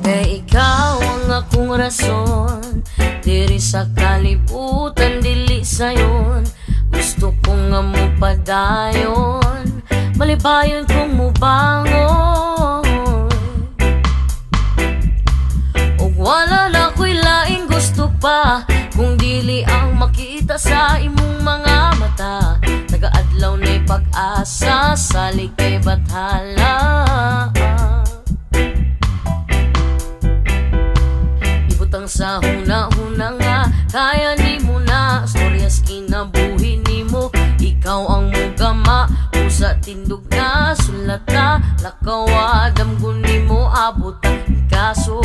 Kay ikaw ang akong rason, diri sa kalibutan dili sayon. Gusto ko nga mo padayon, malibayon kong mubangon. Og wala na ko'y laing gusto pa, kung dili ang makita sa imong mga mata. Nagaadlaw na'y pag-asa sa likay bathala. Ibutang sa huna-huna nga, kaya ni mo na storyas kinabuhi ni mo. Ikaw ang mugama, usa tindog na sulat na lakaw, damgon ni mo abot ang kaso